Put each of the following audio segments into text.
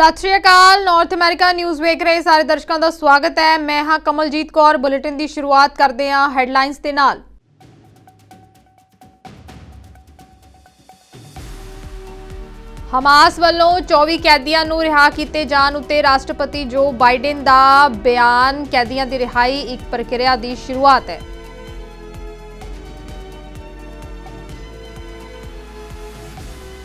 सत श्री अकाल। North America news वेख रहे सारे दर्शकों का स्वागत है। मैं हाँ कमलजीत कौर। बुलेटिन की शुरुआत करते हैं हैडलाइंस के नाल। हमास वालों 24 कैदियों को रिहा किए जाने उत्ते राष्ट्रपति जो बाइडेन का बयान। कैदियों की रिहाई एक प्रक्रिया की शुरुआत है।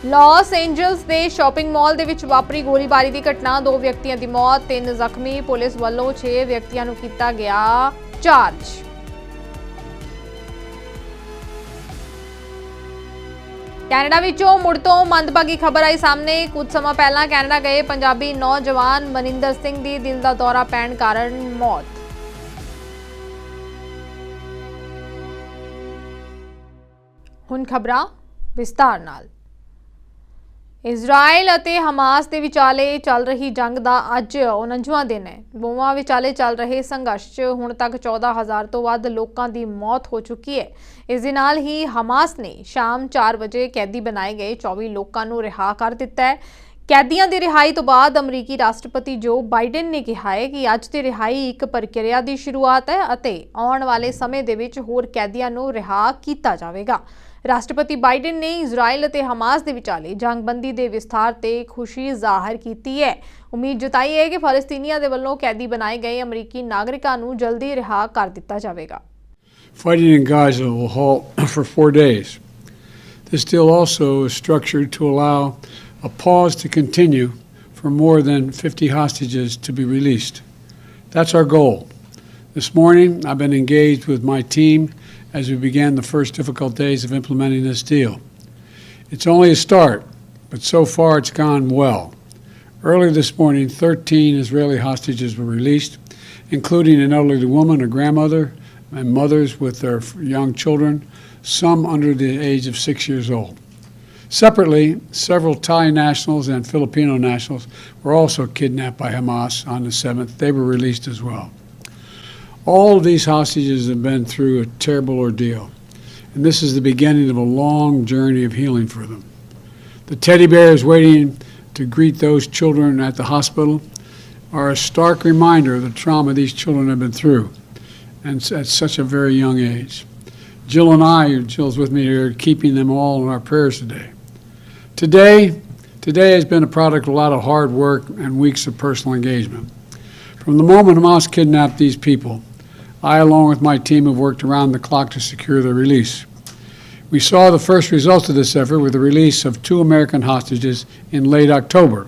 लॉस एंजल्स के शॉपिंग मॉल के विच वापरी गोलीबारी की घटना, 2 व्यक्तियों की मौत, 3 जख्मी। पुलिस वालों 6 व्यक्तियों को किया गया चार्ज। कैनेडा विचों मुड़ तो मंदभागी खबर आई सामने। कुछ समय पहला कैनेडा गए पंजाबी नौजवान मनिंदर सिंह की दिल का दौरा पैण कारण मौत। हुण खबरां विस्तार नाल। इजराइल ਅਤੇ हमास के विचाले चल रही जंग का अज 49वां दिन है। दोवां विचाले चल रहे संघर्ष च हुण तक 14,000 तो वध लोगों की मौत हो चुकी है। इस दे नाल ही हमास ने शाम 4 बजे कैदी बनाए गए 24 लोगों को रिहा कर दिता है। कैदियों की रिहाई तो बाद अमरीकी राष्ट्रपति जो बाइडेन ने कहा है कि अज की रिहाई एक प्रक्रिया की शुरुआत है और आने वाले समय दे विच होर कैदियों को रिहा किया जाएगा। राष्ट्रपति बाइडेन ने इजराइल और हमास के विचाले जंगबंदी के विस्तार से खुशी जाहिर की है। उम्मीद जताई है कि फलस्तीनियों के वल्लों कैदी बनाए गए अमरीकी नागरिकों को जल्दी रिहा कर दिता जाएगा। Fighting in Gaza will halt for 4 days. This deal also is structured to allow a pause to continue for more than 50 hostages to be released. That's our goal. This morning, I've been engaged with my team as we began the first difficult days of implementing this deal. It's only a start, but so far it's gone well. Early this morning, 13 Israeli hostages were released, including an elderly woman, a grandmother, and mothers with their young children, some under the age of 6 years old. Separately, several Thai nationals and Filipino nationals were also kidnapped by Hamas on the 7th. They were released as well. All of these hostages have been through a terrible ordeal, and this is the beginning of a long journey of healing for them. The teddy bears waiting to greet those children at the hospital are a stark reminder of the trauma these children have been through, and at such a very young age. Jill and I, Jill's with me here, keeping them all in our prayers today. Today has been a product of a lot of hard work and weeks of personal engagement. From the moment Hamas kidnapped these people, I, along with my team, have worked around the clock to secure their release. We saw the first results of this effort with the release of 2 American hostages in late October,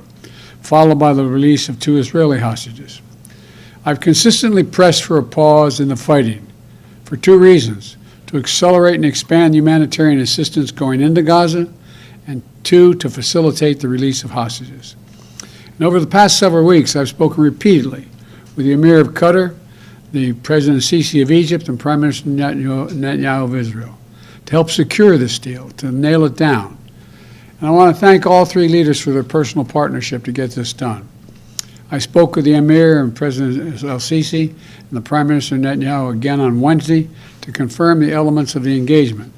followed by the release of 2 Israeli hostages. I've consistently pressed for a pause in the fighting for 2 reasons: to accelerate and expand humanitarian assistance going into Gaza, and 2, to facilitate the release of hostages. And over the past several weeks, I've spoken repeatedly with the Emir of Qatar, the President Sisi of Egypt, and Prime Minister Netanyahu of Israel to help secure this deal, to nail it down. And I want to thank all 3 leaders for their personal partnership to get this done. I spoke with the Emir and President el-Sisi and the Prime Minister Netanyahu again on Wednesday to confirm the elements of the engagement.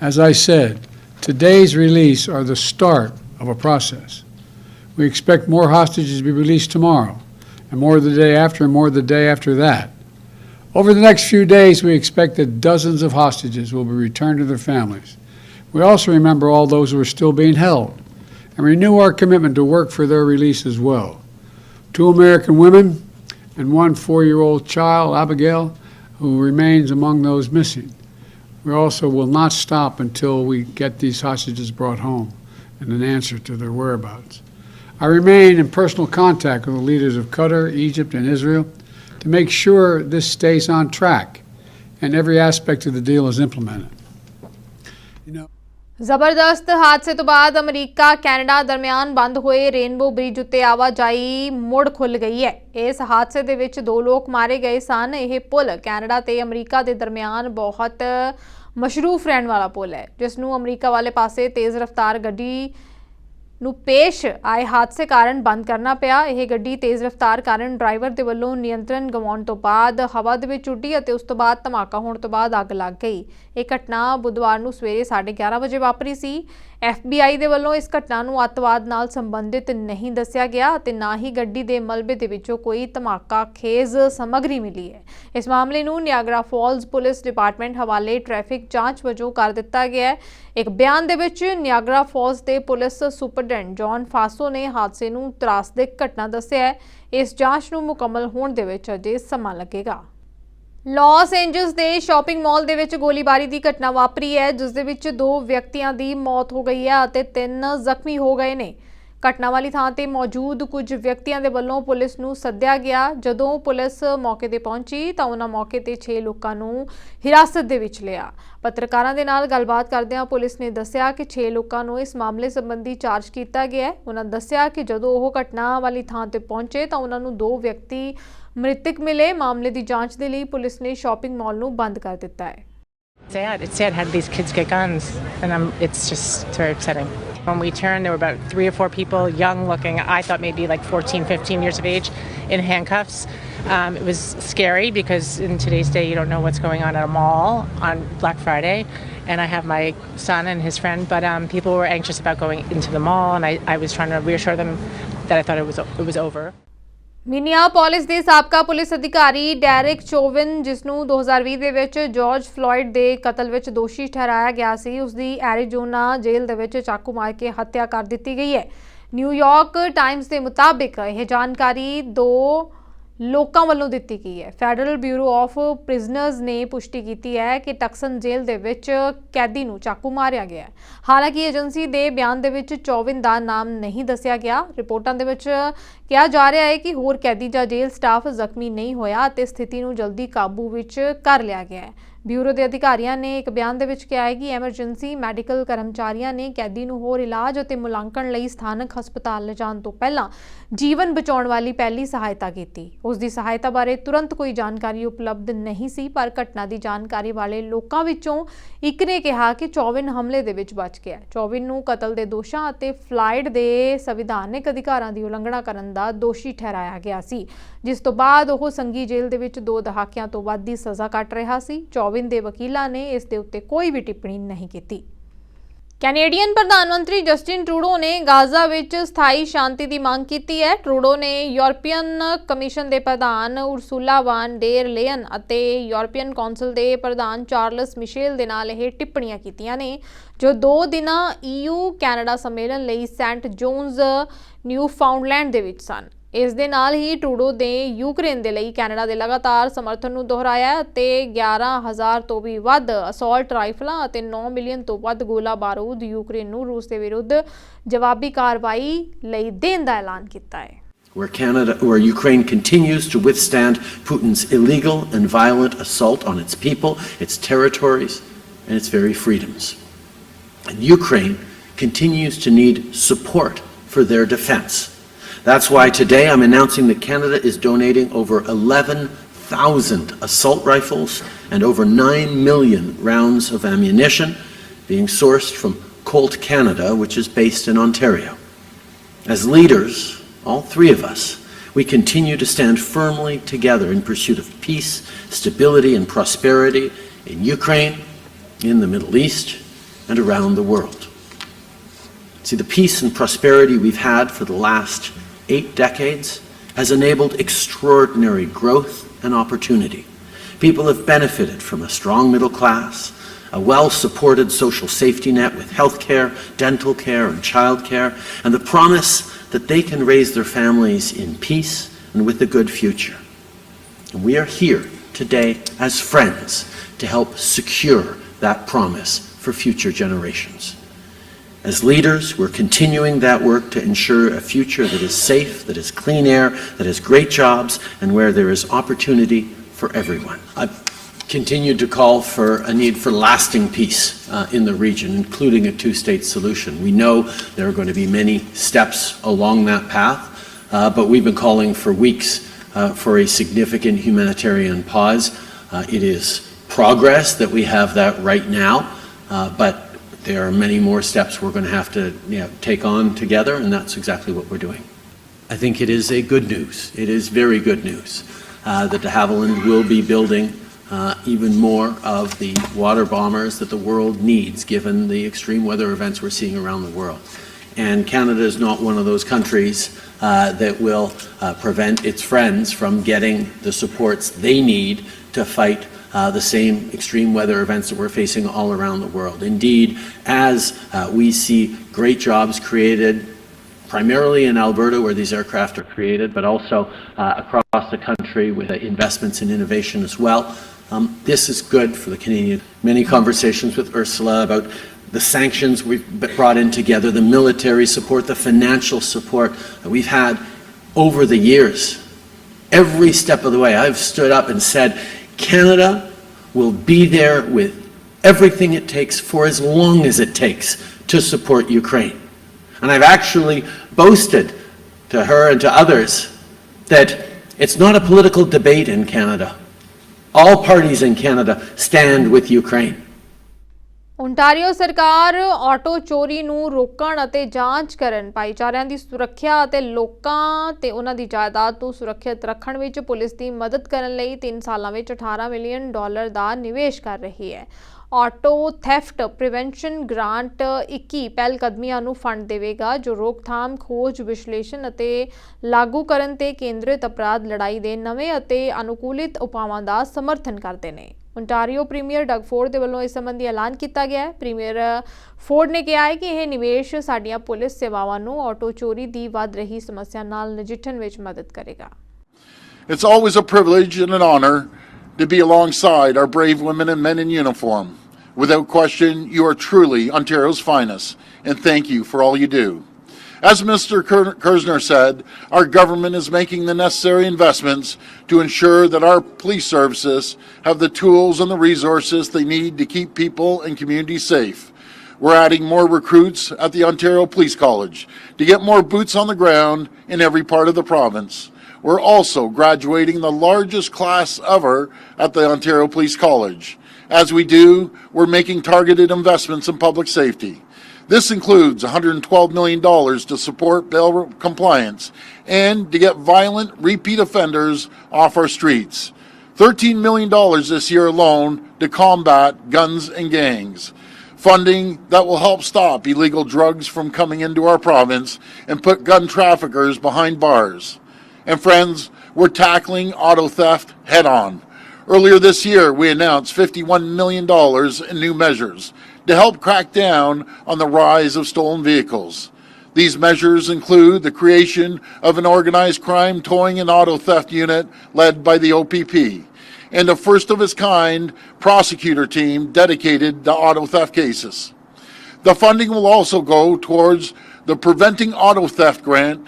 As I said, today's release are the start of a process. We expect more hostages to be released tomorrow, and more the day after, and more the day after that. Over the next few days, we expect that dozens of hostages will be returned to their families. We also remember all those who are still being held and renew our commitment to work for their release as well. 2 American women and 1 4-year-old child, Abigail, who remains among those missing. We also will not stop until we get these hostages brought home and an answer to their whereabouts. I remain in personal contact with the leaders of Qatar, Egypt, and Israel to make sure this stays on track and every aspect of the deal is implemented. जबरदस्त हादसे तो बाद अमरीका Canada दरमियान बंद हुए rainbow bridge उत्ते आवाजाई मुड़ खुल गई है। इस हादसे दे विच 2 लोग मारे गए सन। यह पुल कैनेडा ते अमरीका के दरमियान बहुत मशरूफ रहने वाला पुल है, जिसनूं अमरीका वाले पासे तेज़ रफ्तार गड्डी ਨੂੰ पेश आए हादसे कारण बंद करना पिया। यह गड्डी तेज़ रफ्तार कारण ड्राइवर के वलों नियंत्रण गवाउण तो बाद हवा दे विच उड्डी और उस तो बाद धमाका होने तो बाद अग लग गई। यह घटना बुधवार नूं सवेरे 11:30 बजे वापरी सी। FBI ਦੇ ਵੱਲੋਂ ਇਸ ਘਟਨਾ ਨੂੰ ਅੱਤਵਾਦ ਨਾਲ ਸੰਬੰਧਿਤ ਨਹੀਂ ਦੱਸਿਆ ਗਿਆ ਅਤੇ ਨਾ ਹੀ ਗੱਡੀ ਦੇ ਮਲਬੇ ਦੇ ਵਿੱਚੋਂ ਕੋਈ ਧਮਾਕਾ ਖੇਜ਼ ਸਮੱਗਰੀ ਮਿਲੀ ਹੈ। ਇਸ ਮਾਮਲੇ ਨੂੰ ਨਿਆਗਰਾ ਫਾਲਜ਼ ਪੁਲਿਸ ਡਿਪਾਰਟਮੈਂਟ ਹਵਾਲੇ ਟ੍ਰੈਫਿਕ ਜਾਂਚ ਵਜੋਂ ਕਰ ਦਿੱਤਾ ਗਿਆ ਹੈ। ਇੱਕ ਬਿਆਨ ਦੇ ਵਿੱਚ ਨਿਆਗਰਾ ਫਾਲਜ਼ ਦੇ ਪੁਲਿਸ ਸੁਪਰਡੈਂਟ ਜੌਨ ਫਾਸੋ ਨੇ ਹਾਦਸੇ ਨੂੰ ਤਰਾਸਦਿਕ ਘਟਨਾ ਦੱਸਿਆ ਹੈ। ਇਸ ਜਾਂਚ ਨੂੰ ਮੁਕੰਮਲ ਹੋਣ ਦੇ ਵਿੱਚ ਅਜੇ ਸਮਾਂ ਲੱਗੇਗਾ। ਲਾਸ ਐਂਜਲਸ ਦੇ ਸ਼ਾਪਿੰਗ ਮਾਲ ਦੇ ਵਿੱਚ ਗੋਲੀਬਾਰੀ ਦੀ ਘਟਨਾ ਵਾਪਰੀ ਹੈ, ਜਿਸ ਦੇ ਵਿੱਚ 2 ਵਿਅਕਤੀਆਂ ਦੀ ਮੌਤ ਹੋ ਗਈ ਹੈ ਅਤੇ 3 ਜ਼ਖਮੀ ਹੋ ਗਏ ਨੇ। ਘਟਨਾ ਵਾਲੀ ਥਾਂ ਤੇ ਮੌਜੂਦ ਕੁਝ ਵਿਅਕਤੀਆਂ ਦੇ ਵੱਲੋਂ ਪੁਲਿਸ ਨੂੰ ਸੱਦਿਆ ਗਿਆ। ਜਦੋਂ ਪੁਲਿਸ ਮੌਕੇ ਤੇ ਪਹੁੰਚੀ ਤਾਂ ਉਹਨਾਂ ਮੌਕੇ ਤੇ 6 ਲੋਕਾਂ ਨੂੰ ਹਿਰਾਸਤ ਦੇ ਵਿੱਚ ਲਿਆ। ਪੱਤਰਕਾਰਾਂ ਦੇ ਨਾਲ ਗੱਲਬਾਤ ਕਰਦਿਆਂ ਪੁਲਿਸ ਨੇ ਦੱਸਿਆ ਕਿ 6 ਲੋਕਾਂ ਨੂੰ ਇਸ ਮਾਮਲੇ ਸੰਬੰਧੀ ਚਾਰਜ ਕੀਤਾ ਗਿਆ ਹੈ। ਉਹਨਾਂ ਦੱਸਿਆ ਕਿ ਜਦੋਂ ਉਹ ਘਟਨਾ ਵਾਲੀ ਥਾਂ ਤੇ ਪਹੁੰਚੇ ਤਾਂ ਉਹਨਾਂ ਨੂੰ 2 ਵਿਅਕਤੀ ਮ੍ਰਿਤਕ ਮਿਲੇ। ਮਾਮਲੇ ਦੀ ਜਾਂਚ ਦੇ ਲਈ ਪੁਲਿਸ ਨੇ ਸ਼ਾਪਿੰਗ ਮਾਲ ਨੂੰ ਬੰਦ ਕਰ ਦਿੱਤਾ ਹੈ। It's sad how these kids get guns, and it's very upsetting. When we turned, there were about 3 or 4 people, young looking. I thought maybe like 14, 15 years of age, in handcuffs. It was scary because in today's day, you don't know what's going on at a mall on Black Friday. And I have my son and his friend, but people were anxious about going into the mall, and I was trying to reassure them that I thought it was over. ਮਿਨੀਆਪੋਲਿਸ ਦੇ ਸਾਬਕਾ police ਅਧਿਕਾਰੀ Derrick ਚੋਵਿਨ, ਜਿਸ ਨੂੰ 2020 ਦੇ ਵਿੱਚ George Floyd ਦੇ ਕਤਲ ਵਿੱਚ ਦੋਸ਼ੀ ਠਹਿਰਾਇਆ ਗਿਆ ਸੀ, ਉਸ ਦੀ ਐਰੀਜ਼ੋਨਾ ਜੇਲ੍ਹ ਦੇ ਵਿੱਚ ਚਾਕੂ ਮਾਰ ਕੇ ਹੱਤਿਆ ਕਰ ਦਿੱਤੀ ਗਈ ਹੈ। ਨਿਊਯਾਰਕ ਟਾਈਮਜ਼ ਦੇ ਮੁਤਾਬਿਕ ਇਹ ਜਾਣਕਾਰੀ 2 ਲੋਕਾਂ ਵੱਲੋਂ ਦਿੱਤੀ ਗਈ ਹੈ। ਫੈਡਰਲ ਬਿਊਰੋ ਆਫ ਪ੍ਰਿਜ਼ਨਰਸ ਨੇ ਪੁਸ਼ਟੀ ਕੀਤੀ ਹੈ ਕਿ ਟਕਸਨ ਜੇਲ੍ਹ ਦੇ ਵਿੱਚ ਕੈਦੀ ਨੂੰ ਚਾਕੂ ਮਾਰਿਆ ਗਿਆ ਹੈ। ਹਾਲਾਂਕਿ ਏਜੰਸੀ ਦੇ ਬਿਆਨ ਦੇ ਵਿੱਚ ਚੋਵਿਨ ਦਾ ਨਾਮ ਨਹੀਂ ਦੱਸਿਆ ਗਿਆ। ਰਿਪੋਰਟਾਂ ਦੇ ਵਿੱਚ ਕਿਹਾ ਜਾ ਰਿਹਾ ਹੈ ਕਿ ਹੋਰ ਕੈਦੀ ਜਾਂ ਜੇਲ੍ਹ ਸਟਾਫ ਜ਼ਖਮੀ ਨਹੀਂ ਹੋਇਆ ਅਤੇ ਸਥਿਤੀ ਨੂੰ ਜਲਦੀ ਕਾਬੂ ਵਿੱਚ ਕਰ ਲਿਆ ਗਿਆ ਹੈ। ਬਿਊਰੋ ਦੇ ਅਧਿਕਾਰੀਆਂ ਨੇ ਇੱਕ ਬਿਆਨ ਦੇ ਵਿੱਚ ਕਿਹਾ ਹੈ ਕਿ ਐਮਰਜੈਂਸੀ ਮੈਡੀਕਲ ਕਰਮਚਾਰੀਆਂ ਨੇ ਕੈਦੀ ਨੂੰ ਹੋਰ ਇਲਾਜ ਅਤੇ ਮੁਲਾਂਕਣ ਲਈ ਸਥਾਨਕ ਹਸਪਤਾਲ ਲਿਜਾਣ ਤੋਂ ਪਹਿਲਾਂ ਜੀਵਨ ਬਚਾਉਣ ਵਾਲੀ ਪਹਿਲੀ ਸਹਾਇਤਾ ਕੀਤੀ। ਉਸ ਦੀ ਸਹਾਇਤਾ ਬਾਰੇ ਤੁਰੰਤ ਕੋਈ ਜਾਣਕਾਰੀ ਉਪਲਬਧ ਨਹੀਂ ਸੀ, ਪਰ ਘਟਨਾ ਦੀ ਜਾਣਕਾਰੀ ਵਾਲੇ ਲੋਕਾਂ ਵਿੱਚੋਂ ਇੱਕ ਨੇ ਕਿਹਾ ਕਿ ਚੋਵਿਨ ਹਮਲੇ ਦੇ ਵਿੱਚ ਬਚ ਗਿਆ। ਚੋਵਿਨ ਨੂੰ ਕਤਲ ਦੇ ਦੋਸ਼ਾਂ ਅਤੇ ਫਲਾਈਡ ਦੇ ਸੰਵਿਧਾਨਕ ਅਧਿਕਾਰਾਂ ਦੀ ਉਲੰਘਣਾ ਕਰਨ ਦਾ ਦੋਸ਼ੀ ਠਹਿਰਾਇਆ ਗਿਆ ਸੀ, ਜਿਸ ਤੋਂ ਬਾਅਦ ਉਹ ਸੰਘੀ ਜੇਲ੍ਹ ਦੇ ਵਿੱਚ 2 ਦਹਾਕਿਆਂ ਤੋਂ ਵੱਧ ਦੀ ਸਜ਼ਾ ਕੱਟ ਰਿਹਾ ਸੀ। ਚੋਵਿਨ ਦੇ ਵਕੀਲਾਂ ਨੇ ਇਸ ਦੇ ਉੱਤੇ ਕੋਈ ਵੀ ਟਿੱਪਣੀ ਨਹੀਂ ਕੀਤੀ। ਕੈਨੇਡੀਅਨ ਪ੍ਰਧਾਨ ਮੰਤਰੀ ਜਸਟਿਨ ਟਰੂਡੋ ਨੇ ਗਾਜ਼ਾ ਵਿੱਚ ਸਥਾਈ ਸ਼ਾਂਤੀ ਦੀ ਮੰਗ ਕੀਤੀ ਹੈ। ਟਰੂਡੋ ਨੇ ਯੂਰਪੀਅਨ ਕਮਿਸ਼ਨ ਦੇ ਪ੍ਰਧਾਨ ਉਰਸੁਲਾ ਵਾਨ ਡੇਰ ਲੇਅਨ ਅਤੇ ਯੂਰਪੀਅਨ ਕੌਂਸਲ ਦੇ ਪ੍ਰਧਾਨ ਚਾਰਲਸ ਮਿਸ਼ੇਲ ਦੇ ਨਾਲ ਇਹ ਟਿੱਪਣੀਆਂ ਕੀਤੀਆਂ ਨੇ, ਜੋ 2 ਦਿਨਾਂ EU ਕੈਨੇਡਾ ਸੰਮੇਲਨ ਲਈ ਸੈਂਟ ਜੋਨਸ ਨਿਊਫਾਊਂਡਲੈਂਡ ਦੇ ਵਿੱਚ ਸਨ। ਇਸ ਦੇ ਨਾਲ ਹੀ ਟਰੂਡੋ ਨੇ ਯੂਕਰੇਨ ਦੇ ਲਈ ਕੈਨੇਡਾ ਦੇ ਲਗਾਤਾਰ ਸਮਰਥਨ ਨੂੰ ਦੁਹਰਾਇਆ ਅਤੇ 11,000 ਤੋਂ ਵੀ ਵੱਧ ਅਸੌਲਟ ਰਾਈਫਲਾਂ ਅਤੇ 9 ਮਿਲੀਅਨ ਤੋਂ ਵੱਧ ਗੋਲਾ ਬਾਰੂਦ ਯੂਕਰੇਨ ਨੂੰ ਰੂਸ ਦੇ ਵਿਰੁੱਧ ਜਵਾਬੀ ਕਾਰਵਾਈ ਲਈ ਦੇਣ ਦਾ ਐਲਾਨ ਕੀਤਾ ਹੈ। Where Ukraine continues to withstand Putin's illegal and violent assault on its people, its territories, and its very freedoms. And Ukraine continues to need support for their defense. That's why today I'm announcing that Canada is donating over 11,000 assault rifles and over 9 million rounds of ammunition being sourced from Colt Canada, which is based in Ontario. As leaders, all 3 of us, we continue to stand firmly together in pursuit of peace, stability, and prosperity in Ukraine, in the Middle East, and around the world. See, the peace and prosperity we've had for the last 8 decades has enabled extraordinary growth and opportunity. People have benefited from a strong middle class, a well-supported social safety net with health care, dental care, and child care, and the promise that they can raise their families in peace and with a good future. And we are here today as friends to help secure that promise for future generations. As leaders, we're continuing that work to ensure a future that is safe, that is clean air, that has great jobs, and where there is opportunity for everyone. I've continued to call for a need for lasting peace in the region, including a 2-state solution. We know there are going to be many steps along that path, but we've been calling for weeks for a significant humanitarian pause. It is progress that we have that right now, but there are many more steps we're going to have to take on together, and that's exactly what we're doing. I think it is a good news. It is very good news that de Havilland will be building even more of the water bombers that the world needs, given the extreme weather events we're seeing around the world. And Canada is not one of those countries that will prevent its friends from getting the supports they need to fight the same extreme weather events that we're facing all around the world. Indeed, as we see great jobs created primarily in Alberta, where these aircraft are created, but also across the country with investments in innovation as well. This is good for the Canadian. Many conversations with Ursula about the sanctions we've brought in together, the military support, the financial support that we've had over the years. Every step of the way, I've stood up and said, Canada will be there with everything it takes for as long as it takes to support Ukraine. And I've actually boasted to her and to others that it's not a political debate in Canada. All parties in Canada stand with Ukraine. Ontario ਸਰਕਾਰ auto ਚੋਰੀ ਨੂੰ ਰੋਕਣ ਅਤੇ ਜਾਂਚ ਕਰਨ, ਭਾਈਚਾਰਿਆਂ ਦੀ ਸੁਰੱਖਿਆ ਅਤੇ ਲੋਕਾਂ ਤੇ ਉਹਨਾਂ ਦੀ ਜਾਇਦਾਦ ਨੂੰ ਸੁਰੱਖਿਅਤ ਰੱਖਣ ਵਿੱਚ ਪੁਲਿਸ ਦੀ ਮਦਦ ਕਰਨ ਲਈ 3 ਸਾਲਾਂ ਵਿੱਚ $18 ਮਿਲੀਅਨ ਦਾ ਨਿਵੇਸ਼ ਕਰ ਰਹੀ ਹੈ। ਆਟੋ ਥੈਫਟ ਪ੍ਰੀਵੈਂਸ਼ਨ ਗ੍ਰਾਂਟ 21 ਪਹਿਲਕਦਮੀਆਂ ਨੂੰ ਫੰਡ ਦੇਵੇਗਾ ਜੋ ਰੋਕਥਾਮ, ਖੋਜ, ਵਿਸ਼ਲੇਸ਼ਣ ਅਤੇ ਲਾਗੂ ਕਰਨ ਤੇ ਕੇਂਦਰਿਤ ਅਪਰਾਧ ਲੜਾਈ ਦੇ ਨਵੇਂ ਅਤੇ ਅਨੁਕੂਲਿਤ ਉਪਾਵਾਂ ਦਾ ਸਮਰਥਨ ਕਰਦੇ ਨੇ। ਓਨਟਾਰੀਓ ਪ੍ਰੀਮੀਅਰ ਡਗ ਫੋਰਡ ਦੇ ਵੱਲੋਂ ਇਸ ਸੰਬੰਧੀ ਐਲਾਨ ਕੀਤਾ ਗਿਆ ਹੈ। ਪ੍ਰੀਮੀਅਰ ਫੋਰਡ ਨੇ ਕਿਹਾ ਹੈ ਕਿ ਇਹ ਨਿਵੇਸ਼ ਸਾਡੀਆਂ ਪੁਲਿਸ ਸੇਵਾਵਾਂ ਨੂੰ ਆਟੋ ਚੋਰੀ ਦੀ ਵੱਧ ਰਹੀ ਸਮੱਸਿਆ ਨਾਲ ਨਜਿੱਠਣ ਵਿੱਚ ਮਦਦ ਕਰੇਗਾ। It's always a privilege and an honor to be alongside our brave women and men in uniform. Without question, you are truly Ontario's finest, and thank you for all you do. As Mr. Kersner said, our government is making the necessary investments to ensure that our police services have the tools and the resources they need to keep people and communities safe. We're adding more recruits at the Ontario Police College to get more boots on the ground in every part of the province. We're also graduating the largest class ever at the Ontario Police College. As we do, we're making targeted investments in public safety. This includes $112 million to support bail compliance and to get violent repeat offenders off our streets. $13 million this year alone to combat guns and gangs. Funding that will help stop illegal drugs from coming into our province and put gun traffickers behind bars. And friends, we're tackling auto theft head on. Earlier this year, we announced $51 million in new measures to help crack down on the rise of stolen vehicles. These measures include the creation of an organized crime towing and auto theft unit led by the OPP, and a first-of-its-kind prosecutor team dedicated to auto theft cases. The funding will also go towards the Preventing Auto Theft Grant,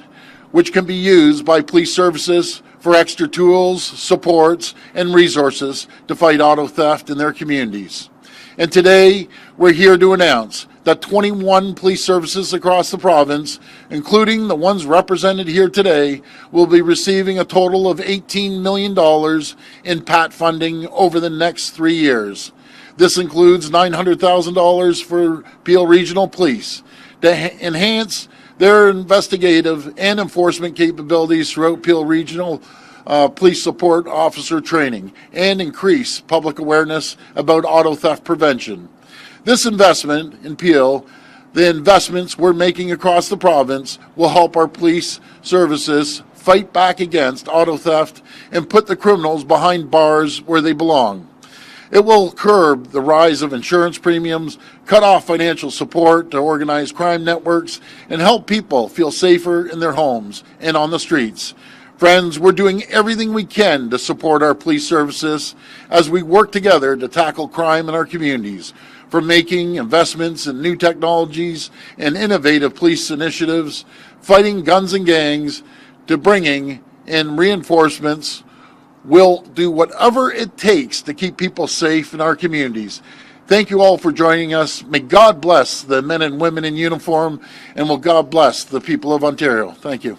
which can be used by police services for extra tools, supports, and resources to fight auto theft in their communities. And today, we're here to announce that 21 police services across the province, including the ones represented here today, will be receiving a total of $18 million in PAT funding over the next 3 years. This includes $900,000 for Peel Regional Police to enhance their investigative and enforcement capabilities throughout Peel Regional Police Support Officer training and increase public awareness about auto theft prevention. This investment in Peel, the investments we're making across the province, will help our police services fight back against auto theft and put the criminals behind bars where they belong. It will curb the rise of insurance premiums, cut off financial support to organized crime networks, and help people feel safer in their homes and on the streets. Friends, we're doing everything we can to support our police services as we work together to tackle crime in our communities, from making investments in new technologies and innovative police initiatives, fighting guns and gangs, to bringing in reinforcements. We'll do whatever it takes to keep people safe in our communities. Thank you all for joining us. May God bless the men and women in uniform, and will God bless the people of Ontario. Thank you.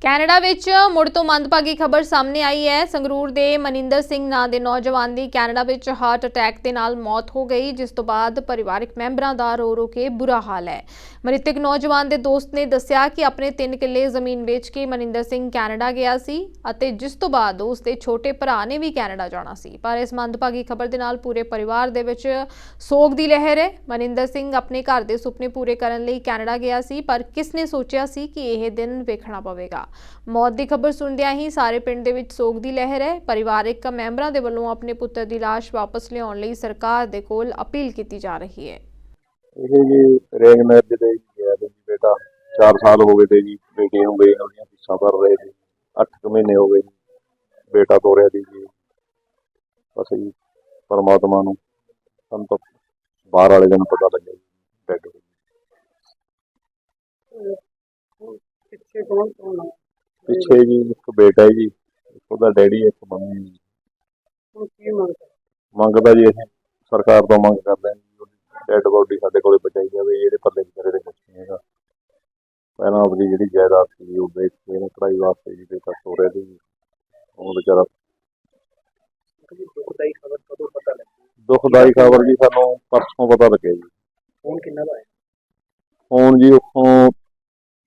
Canada ਵਿੱਚ ਮੁੜ ਤੋਂ ਮੰਦਭਾਗੀ ਖਬਰ ਸਾਹਮਣੇ ਆਈ ਹੈ। ਸੰਗਰੂਰ ਦੇ ਮਨਿੰਦਰ ਸਿੰਘ ਨਾਂ ਦੇ ਨੌਜਵਾਨ ਦੀ ਕੈਨੇਡਾ ਵਿੱਚ ਹਾਰਟ ਅਟੈਕ ਦੇ ਨਾਲ ਮੌਤ ਹੋ ਗਈ, ਜਿਸ ਤੋਂ ਬਾਅਦ ਪਰਿਵਾਰਕ ਮੈਂਬਰਾਂ ਦਾ ਰੋ ਕੇ ਬੁਰਾ ਹਾਲ ਹੈ। ਮ੍ਰਿਤਕ ਨੌਜਵਾਨ ਦੇ ਦੋਸਤ ਨੇ ਦੱਸਿਆ ਕਿ ਆਪਣੇ 3 ਕਿੱਲੇ ਜ਼ਮੀਨ ਵੇਚ ਕੇ ਮਨਿੰਦਰ ਸਿੰਘ ਕੈਨੇਡਾ ਗਿਆ ਸੀ ਅਤੇ ਜਿਸ ਤੋਂ ਬਾਅਦ ਉਸ ਦੇ ਛੋਟੇ ਭਰਾ ਨੇ ਵੀ ਕੈਨੇਡਾ ਜਾਣਾ ਸੀ। ਪਰ ਇਸ ਮੰਦਭਾਗੀ ਖਬਰ ਦੇ ਨਾਲ ਪੂਰੇ ਪਰਿਵਾਰ ਦੇ ਵਿੱਚ ਸੋਗ ਦੀ ਲਹਿਰ ਹੈ। ਮਨਿੰਦਰ ਸਿੰਘ ਆਪਣੇ ਘਰ ਦੇ ਸੁਪਨੇ ਪੂਰੇ ਕਰਨ ਲਈ ਕੈਨੇਡਾ ਗਿਆ ਸੀ, ਪਰ ਕਿਸ ਨੇ ਸੋਚਿਆ ਸੀ ਕਿ ਇਹ ਦਿਨ ਵੇਖਣਾ ਪਵੇਗਾ। ਮੌਤ ਦੀ ਖਬਰ ਸੁਣਦਿਆਂ ਹੀ ਸਾਰੇ ਪਿੰਡ ਦੇ ਵਿੱਚ ਸੋਗ ਦੀ ਲਹਿਰ ਹੈ। ਪਰਿਵਾਰਕ ਮੈਂਬਰਾਂ ਦੇ ਵੱਲੋਂ ਆਪਣੇ ਪੁੱਤਰ ਦੀ ਲਾਸ਼ ਵਾਪਸ ਲਿਆਉਣ ਲਈ ਸਰਕਾਰ ਦੇ ਕੋਲ ਅਪੀਲ ਕੀਤੀ ਜਾ ਰਹੀ ਹੈ। ਇਹ ਜੀ ਰੇਂਜ ਮੈਰਿਜ ਦੇ ਗਿਆ ਜੀ ਬੇਟਾ 4 ਸਾਲ ਹੋ ਗਏ ਤੇ ਜੀ ਬੇਟੀ ਨੂੰ ਗਈ ਉਹਦੀਆਂ ਫੀਸਾਂ ਭਰ ਰਹੇ ਸੀ 8 ਮਹੀਨੇ ਹੋ ਗਏ ਜੀ ਬੇਟਾ ਤੋਰਿਆ ਸੀ ਜੀ ਬਸ ਜੀ ਪਰਮਾਤਮਾ ਨੂੰ ਸਾਨੂੰ ਤਾਂ ਬਾਹਰ ਵਾਲੇ ਦਿਨ ਪਤਾ ਲੱਗਿਆ ਜੀ ਡੈਡ ਪਿੱਛੇ ਜੀ ਇੱਕ ਬੇਟਾ ਹੈ ਜੀ ਉਹਦਾ ਡੈਡੀ ਇੱਕ ਮੰਮੀ ਜੀ ਮੰਗਦਾ ਜੀ ਅਸੀਂ ਸਰਕਾਰ ਤੋਂ ਮੰਗ ਕਰਦੇ ਹਾਂ ਡੈਡ ਬੋਡੀ ਸਾਡੇ ਕੋਲੇ ਪਹੁੰਚਾਈ ਜਾਵੇ। ਇਹਦੇ ਪੱਲੇ ਵਿਚਾਰੇ ਦੇ ਕੁਛ ਨਹੀਂ ਹੈਗਾ। ਪਹਿਲਾਂ ਆਪਣੀ ਜਿਹੜੀ ਜਾਇਦਾਦ ਸੀ ਉਹ ਵੇਚ ਕੇ ਇਹਨੇ ਪੜ੍ਹਾਈ ਵਾਸਤੇ ਜੀ ਬੇਟਾ ਤੋਰਿਆ ਸੀ ਉਹ ਵਿਚਾਰਾ। ਦੁਖਦਾਈ ਖਬਰ ਜੀ ਸਾਨੂੰ ਪਰਸੋਂ ਪਤਾ ਲੱਗਿਆ ਜੀ। ਫੋਨ ਕਿੰਨਾ ਦਾ ਆਇਆ? ਫੋਨ ਜੀ ਉੱਥੋਂ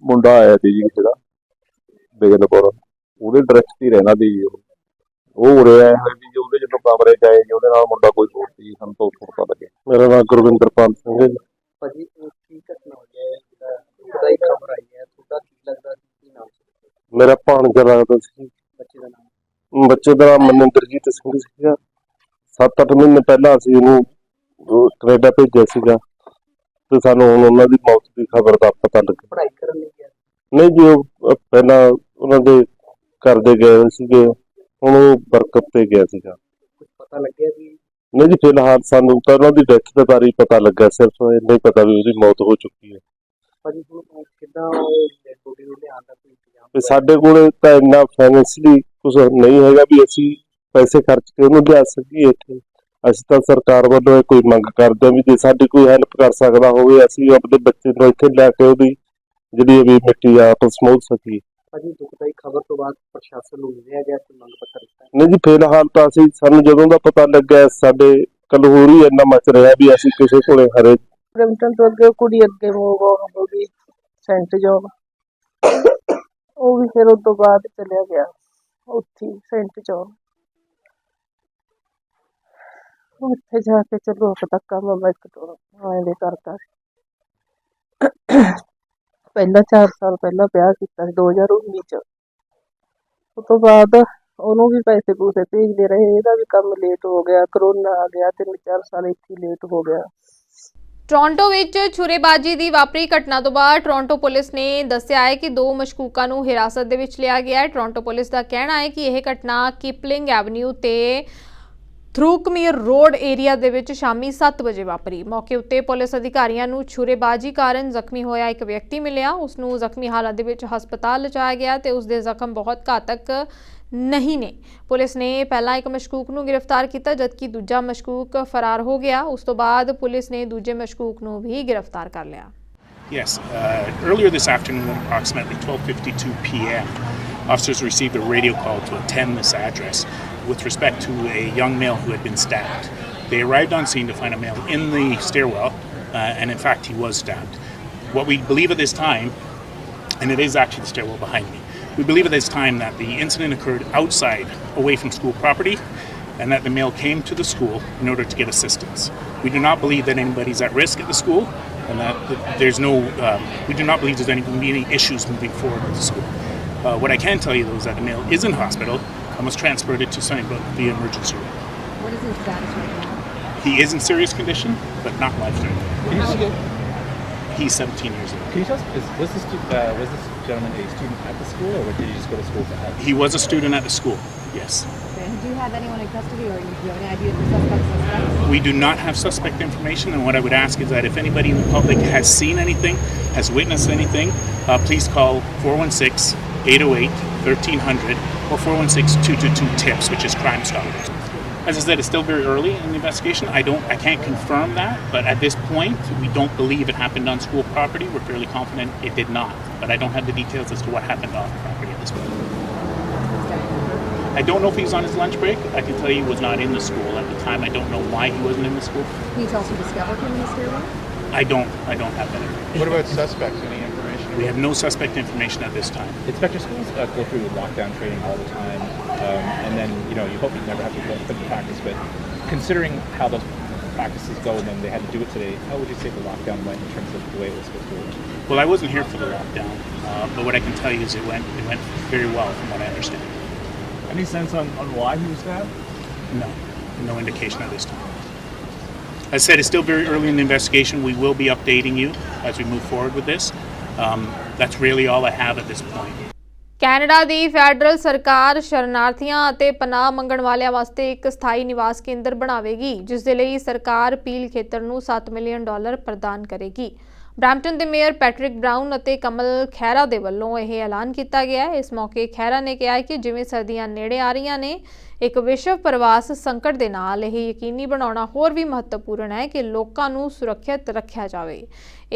ਮੁੰਡਾ ਆਇਆ ਸੀ ਜੀ ਕਿਸੇ ਦਾ ਬੇਗਲਪੁਰ, ਉਹਦੇ ਡਾਇਰੈਕਟ ਹੀ ਰਹਿਣਾ ਸੀ ਜੀ। ਉਹ ਉਰੇ ਆਇਆ ਹੋਇਆ ਸੀ ਜੀ, ਉਹਦੇ ਜਦੋਂ ਕਮਰੇ 'ਚ ਆਏ ਜੀ ਉਹਦੇ ਨਾਲ ਮੁੰਡਾ ਕੋਈ ਹੋਰ ਸੀ, ਸਾਨੂੰ ਤਾਂ ਉੱਥੋਂ ਪਤਾ ਲੱਗਿਆ। ਮੇਰਾ ਨਾਮ ਗੁਰਵਿੰਦਰ ਪਾਲ ਸਿੰਘ ਹੈ ਜੀ। ਭਾਜੀ ਕੀ ਘਟਨਾ ਹੋਈ ਹੈ ਜਿਹੜਾ ਹੀ ਖਬਰ ਆਈ ਹੈ, ਤੁਹਾਡਾ ਕੀ ਲੱਗਦਾ ਸੀ, ਕੀ ਨਾਮ ਸੀ? ਮੇਰਾ ਭਾਣਜਾ ਲੱਗਦਾ ਸੀ। ਬੱਚੇ ਦਾ ਨਾਮ? ਬੱਚੇ ਦਾ ਮਨਿੰਦਰਜੀਤ ਸਿੰਘ ਸੀਗਾ। 7-8 ਮਹੀਨੇ ਪਹਿਲਾਂ ਅਸੀਂ ਇਹਨੂੰ ਕੈਨੇਡਾ ਭੇਜਿਆ ਸੀਗਾ ਤੇ ਸਾਨੂੰ ਹੁਣ ਉਹਨਾਂ ਦੀ ਮੌਤ ਦੀ ਖਬਰ ਦਾ ਪਤਾ ਲੱਗਿਆ। ਪੜ੍ਹਾਈ ਕਰਨ ਲਈ ਗਿਆ? ਨਹੀਂ ਜੀ, ਉਹ ਪਹਿਲਾਂ ਉਹਨਾਂ ਦੇ ਕਰਦੇ ਗਏ ਸੀਗੇ, ਹੁਣ ਉਹ ਵਰਕਅਪ ਤੇ ਗਿਆ ਸੀਗਾ। ਕੁਝ ਪਤਾ ਲੱਗਿਆ ਵੀ? ਨਹੀਂ ਜੀ, ਫਿਲਹਾਲ ਸਾਨੂੰ ਤਾਂ ਉਹਨਾਂ ਦੀ ਡੈਥ ਦੇ ਬਾਰੇ ਪਤਾ ਲੱਗਾ, ਸਿਰਫ ਇੰਨਾ ਹੀ ਪਤਾ ਵੀ ਉਹਦੀ ਮੌਤ ਹੋ ਚੁੱਕੀ ਹੈ। ਭਾਜੀ ਹੁਣ ਕਿੱਦਾਂ ਡੈਡ ਬੋਡੀ ਨੂੰ ਲਿਆਉਣ ਦਾ ਕੋਈ ਇੰਤਜ਼ਾਮ? ਤੇ ਸਾਡੇ ਕੋਲ ਤਾਂ ਇੰਨਾ ਫਾਈਨੈਂਸ਼ਲੀ ਕੁਝ ਨਹੀਂ ਹੈਗਾ ਵੀ ਅਸੀਂ ਪੈਸੇ ਖਰਚ ਕੇ ਉਹਨੂੰ ਲਿਆ ਸਕੀਏ ਇੱਥੇ। ਅਸੀਂ ਤਾਂ ਸਰਕਾਰ ਵੱਲੋਂ ਕੋਈ ਮੰਗ ਕਰਦੇ ਹਾਂ ਵੀ ਜੇ ਸਾਡੀ ਕੋਈ ਹੈਲਪ ਕਰ ਸਕਦਾ ਹੋਵੇ, ਅਸੀਂ ਆਪਣੇ ਬੱਚੇ ਨੂੰ ਇੱਥੇ ਲੈ ਕੇ ਉਹਦੀ ਜਿਹੜੀ ਵੀ ਮਿੱਟੀ ਆਪਸ ਸਮੋਲ ਸਕੀਏ। ਭਾਜੀ ਦੁਖਦਾਈ ਖਬਰ ਤੋਂ ਬਾਅਦ ਪ੍ਰਸ਼ਾਸਨ ਨੂੰ ਮਿਲਿਆ ਗਿਆ ਕੋਈ ਮੰਗ ਪੱਤਰ? ਨਹੀਂ ਜੀ, ਫਿਲਹਾਲ ਤਾਂ ਅਸੀਂ ਸਾਨੂੰ ਜਦੋਂ ਦਾ ਪਤਾ ਲੱਗਿਆ ਸਾਡੇ ਕਲਹੂਰ ਹੀ ਇੰਨਾ ਮਚ ਰਿਹਾ ਵੀ ਅਸੀਂ ਕਿਸੇ ਕੋਲੇ ਹਰੇ ਬਰੈਂਪਟਨ ਤੋਂ ਅੱਗੇ ਕੁੜੀ ਅੱਗੇ ਮੂਵ ਹੋ ਗਈ ਸੈਂਟ ਜੋਨ, ਉਹ ਵੀ ਫਿਰ ਉਸ ਤੋਂ ਬਾਅਦ ਚਲਿਆ ਗਿਆ ਉੱਥੇ ਸੈਂਟ ਜੋਨ। ਉੱਥੇ ਜਾ ਕੇ ਚਲੋ ਧੱਕਾ ਮਾਮਾ ਇੱਕ ਤੋਂ ਆਏ ਕਰਤਾ। ਪਹਿਲਾਂ 4 ਸਾਲ ਪਹਿਲਾਂ ਵਿਆਹ ਕੀਤਾ ਸੀ 2019 ਚ। ਉਸ ਤੋਂ ਬਾਅਦ ਉਹਨੂੰ ਵੀ ਪੈਸੇ ਪੂਸੇ ਭੇਜਦੇ ਰਹੇ, ਇਹਦਾ ਵੀ ਕੰਮ ਲੇਟ ਹੋ ਗਿਆ, ਕਰੋਨਾ ਆ ਗਿਆ, 3-4 ਸਾਲ ਇੱਥੇ ਲੇਟ ਹੋ ਗਿਆ। ਟੋਰਾਂਟੋ ਵਿੱਚ ਛੁਰੇਬਾਜ਼ੀ ਦੀ ਵਾਪਰੀ ਘਟਨਾ ਤੋਂ ਬਾਅਦ ਟੋਰਾਂਟੋ ਪੁਲਿਸ ਨੇ ਦੱਸਿਆ ਹੈ ਕਿ 2 ਮਸ਼ਕੂਕਾਂ ਨੂੰ ਹਿਰਾਸਤ ਦੇ ਵਿੱਚ ਲਿਆ ਗਿਆ ਹੈ। ਟੋਰਾਂਟੋ ਪੁਲਿਸ ਦਾ ਕਹਿਣਾ ਹੈ ਕਿ ਇਹ ਘਟਨਾ ਕਿਪਲਿੰਗ ਐਵਨਿਊ ਤੇ ਥਰੂਕਮੀਰ ਰੋਡ ਏਰੀਆ ਦੇ ਵਿੱਚ ਸ਼ਾਮੀ 7 ਵਜੇ ਵਾਪਰੀ। ਮੌਕੇ ਉੱਤੇ ਪੁਲਿਸ ਅਧਿਕਾਰੀਆਂ ਨੂੰ ਛੁਰੇਬਾਜ਼ੀ ਕਾਰਨ ਜ਼ਖਮੀ ਹੋਇਆ ਇੱਕ ਵਿਅਕਤੀ ਮਿਲਿਆ। ਉਸ ਨੂੰ ਜ਼ਖਮੀ ਹਾਲਤ ਦੇ ਵਿੱਚ ਹਸਪਤਾਲ ਲਿਜਾਇਆ ਗਿਆ ਤੇ ਉਸ ਦੇ ਜ਼ਖਮ ਬਹੁਤ ਘਾਤਕ ਨਹੀਂ ਨੇ। ਪੁਲਿਸ ਨੇ ਪਹਿਲਾਂ ਇੱਕ ਮਸ਼ਕੂਕ ਨੂੰ ਗ੍ਰਿਫਤਾਰ ਕੀਤਾ ਜਦਕਿ ਦੂਜਾ ਮਸ਼ਕੂਕ ਫਰਾਰ ਹੋ ਗਿਆ। ਉਸ ਤੋਂ ਬਾਅਦ ਪੁਲਿਸ ਨੇ ਦੂਜੇ ਮਸ਼ਕੂਕ ਨੂੰ ਵੀ ਗ੍ਰਿਫਤਾਰ ਕਰ ਲਿਆ। Yes, earlier this afternoon at approximately 12:52 p.m., officers received a radio call to attend this address with respect to a young male who had been stabbed. They arrived on scene to find a male in the stairwell, and in fact he was stabbed. What we believe at this time, and it is actually the stairwell behind me, we believe at this time that the incident occurred outside, away from school property, and that the male came to the school in order to get assistance. We do not believe that anybody's at risk at the school, and that there's no, we do not believe there's going to be any issues moving forward with the school. What I can tell you though is that the male is in hospital and was transported to Sunnybrook via emergency room. What is his status right now? He is in serious condition, but not life-threatening. He's 17 years old. Can you tell us, was this gentleman a student at the school, or did he just go to school for help? He was a student at the school, yes. Okay. And do you have anyone in custody, or do you have any idea if the suspects? We do not have suspect information, and what I would ask is that if anybody in the public has seen anything, has witnessed anything, please call 416-808-1300 or 416-222-TIPS, which is Crime Stoppers. As I said, it's still very early in the investigation. I can't confirm that, but at this point, we don't believe it happened on school property. We're fairly confident it did not, but I don't have the details as to what happened off property at this point. I don't know if he was on his lunch break. I can tell you he was not in the school at the time. I don't know why he wasn't in the school. Can you tell us who discovered him in the stairwell? I don't have that information. What about suspects? Any information? We have no suspect information at this time. Inspector schools go through lockdown training all the time, and then you hope you never have to put in practice. But considering how those practices go, and then they had to do it today, how would you say the lockdown went in terms of the way it was supposed to work? Well, I wasn't here for the lockdown, but what I can tell you is it went very well from what I understand. Any sense on why he was stabbed? No indication at this time. As I said, it's still very early in the investigation. We will be updating you as we move forward with this. That's really all I have at this point. Canada the federal ਸਰਕਾਰ ਸ਼ਰਨਾਰਥੀਆਂ ਅਤੇ ਪਨਾਹ ਮੰਗਣ ਵਾਲਿਆਂ ਵਾਸਤੇ ਇੱਕ ਸਥਾਈ ਨਿਵਾਸ ਕੇਂਦਰ ਬਣਾਵੇਗੀ, ਜਿਸ ਦੇ ਲਈ ਸਰਕਾਰ ਪੀਲ ਖੇਤਰ ਨੂੰ $7 ਮਿਲੀਅਨ ਪ੍ਰਦਾਨ ਕਰੇਗੀ। ਬਰੈਂਪਟਨ ਦੇ ਮੇਅਰ ਪੈਟਰਿਕ ਬਰਾਊਨ ਅਤੇ ਕਮਲ ਖਹਿਰਾ ਦੇ ਵੱਲੋਂ ਇਹ ਐਲਾਨ ਕੀਤਾ ਗਿਆ ਹੈ। ਇਸ ਮੌਕੇ ਖਹਿਰਾ ਨੇ ਕਿਹਾ ਕਿ ਜਿਵੇਂ ਸਰਦੀਆਂ ਨੇੜੇ ਆ ਰਹੀਆਂ ਨੇ, ਇੱਕ ਵਿਸ਼ਵ ਪ੍ਰਵਾਸ ਸੰਕਟ ਦੇ ਨਾਲ ਇਹ ਯਕੀਨੀ ਬਣਾਉਣਾ ਹੋਰ ਵੀ ਮਹੱਤਵਪੂਰਨ ਹੈ ਕਿ ਲੋਕਾਂ ਨੂੰ ਸੁਰੱਖਿਅਤ ਰੱਖਿਆ ਜਾਵੇ।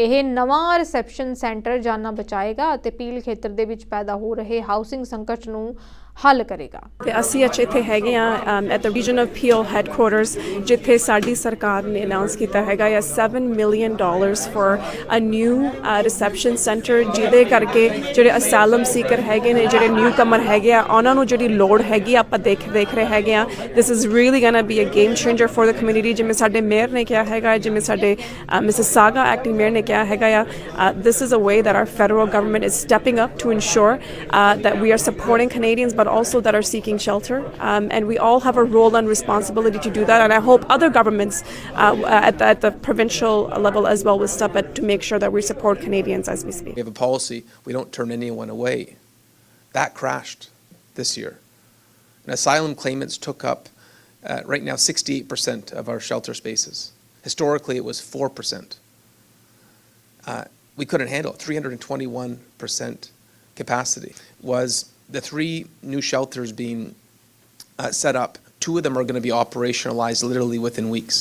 ਇਹ ਨਵਾਂ ਰਿਸੈਪਸ਼ਨ ਸੈਂਟਰ ਜਾਨਾਂ ਬਚਾਏਗਾ ਅਤੇ ਪੀਲ ਖੇਤਰ ਦੇ ਵਿੱਚ ਪੈਦਾ ਹੋ ਰਹੇ ਹਾਊਸਿੰਗ ਸੰਕਟ ਨੂੰ ਹੱਲ ਕਰੇਗਾ। ਅਸੀਂ ਇੱਥੇ ਹੈਗੇ ਆ at the region of Peel headquarters, ਜਿੱਥੇ ਸਾਡੀ ਸਰਕਾਰ ਨੇ ਅਨਾਉਂਸ ਕੀਤਾ ਹੈਗਾ $7 million for a new reception centre, ਜਿਹਦੇ ਕਰਕੇ ਜਿਹੜੇ ਅਸਾਈਲਮ ਸੀਕਰ ਹੈਗੇ ਨੇ, ਜਿਹੜੇ ਨਿਊ ਕਮਰ ਹੈਗੇ ਆ, ਉਹਨਾਂ ਨੂੰ ਜਿਹੜੀ ਲੋੜ ਹੈਗੀ ਆਪਾਂ ਦੇਖ ਰਹੇ ਹੈਗੇ ਆ। This is really gonna be a game changer for the community, ਜਿਵੇਂ ਸਾਡੇ ਮੇਅਰ ਨੇ ਕਿਹਾ ਹੈਗਾ, ਜਿਵੇਂ ਸਾਡੇ ਮਿਸਿਸ ਸਾਗਾ ਐਕਟਿੰਗ ਮੇਅਰ ਨੇ ਕਿਹਾ ਹੈਗਾ ਆ। This is a way that our federal government is stepping up to ensure that we are supporting Canadians, but also that are seeking shelter, and we all have a role and responsibility to do that, and I hope other governments at the provincial level as well will step up to make sure that we support Canadians as we speak. We have a policy, we don't turn anyone away. That crashed this year. And asylum claimants took up right now 68% of our shelter spaces. Historically it was 4%. We couldn't handle it. 321% capacity was the 3 new shelters being set up. 2 of them are going to be operationalized literally within weeks.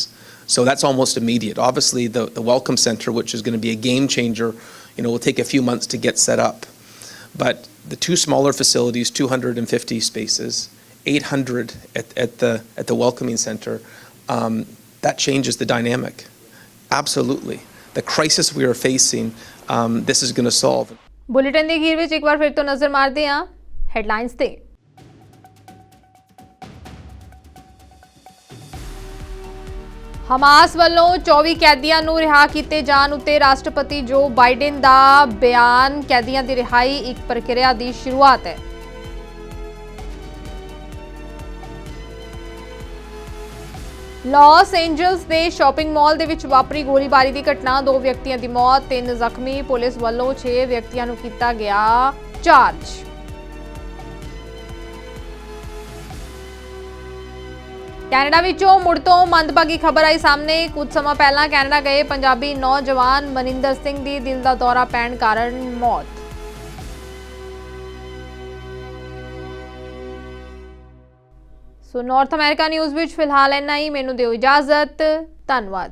So that's almost immediate. Obviously, the Welcome Center, which is going to be a game changer, will take a few months to get set up. But the 2 smaller facilities, 250 spaces, 800 at the Welcoming Center, that changes the dynamic. Absolutely. The crisis we are facing, this is going to solve. Bulletin ਦੇ ਅਖੀਰ ਵਿੱਚ ਇੱਕ ਵਾਰ ਫਿਰ ਤੋਂ ਨਜ਼ਰ ਮਾਰਦੇ ਹਾਂ headlines ਤੇ। ਹਮਾਸ ਵੱਲੋਂ 24 ਕੈਦੀਆਂ ਨੂੰ ਰਿਹਾ ਕੀਤੇ ਜਾਣ ਉੱਤੇ ਰਾਸ਼ਟਰਪਤੀ ਜੋ ਬਾਈਡਨ ਦਾ ਬਿਆਨ। ਕੈਦੀਆਂ ਦੀ ਰਿਹਾਈ ਇੱਕ ਪ੍ਰਕਿਰਿਆ ਦੀ ਸ਼ੁਰੂਆਤ ਹੈ। ਲਾਸ ਐਂਜਲਸ ਦੇ ਸ਼ਾਪਿੰਗ ਮਾਲ ਦੇ ਵਿੱਚ ਵਾਪਰੀ ਗੋਲੀਬਾਰੀ ਦੀ ਘਟਨਾ, 2 ਵਿਅਕਤੀਆਂ ਦੀ ਮੌਤ, 3 ਜ਼ਖਮੀ। ਪੁਲਿਸ ਵੱਲੋਂ 6 ਵਿਅਕਤੀਆਂ ਨੂੰ ਕੀਤਾ ਗਿਆ ਚਾਰਜ। ਕੈਨੇਡਾ ਵਿੱਚੋਂ ਮੁੜ ਤੋਂ ਮੰਦਭਾਗੀ ਖਬਰ ਆਈ ਸਾਹਮਣੇ। ਕੁਝ ਸਮਾਂ ਪਹਿਲਾਂ ਕੈਨੇਡਾ ਗਏ ਪੰਜਾਬੀ ਨੌਜਵਾਨ ਮਨਿੰਦਰ ਸਿੰਘ ਦੀ ਦਿਲ ਦਾ ਦੌਰਾ ਪੈਣ ਕਾਰਨ ਮੌਤ। ਸੋ ਨਾਰਥ ਅਮਰੀਕਾ ਨਿਊਜ਼ ਵਿੱਚ ਫਿਲਹਾਲ ਇੰਨਾ ਹੀ। ਮੈਨੂੰ ਦਿਓ ਇਜਾਜ਼ਤ। ਧੰਨਵਾਦ।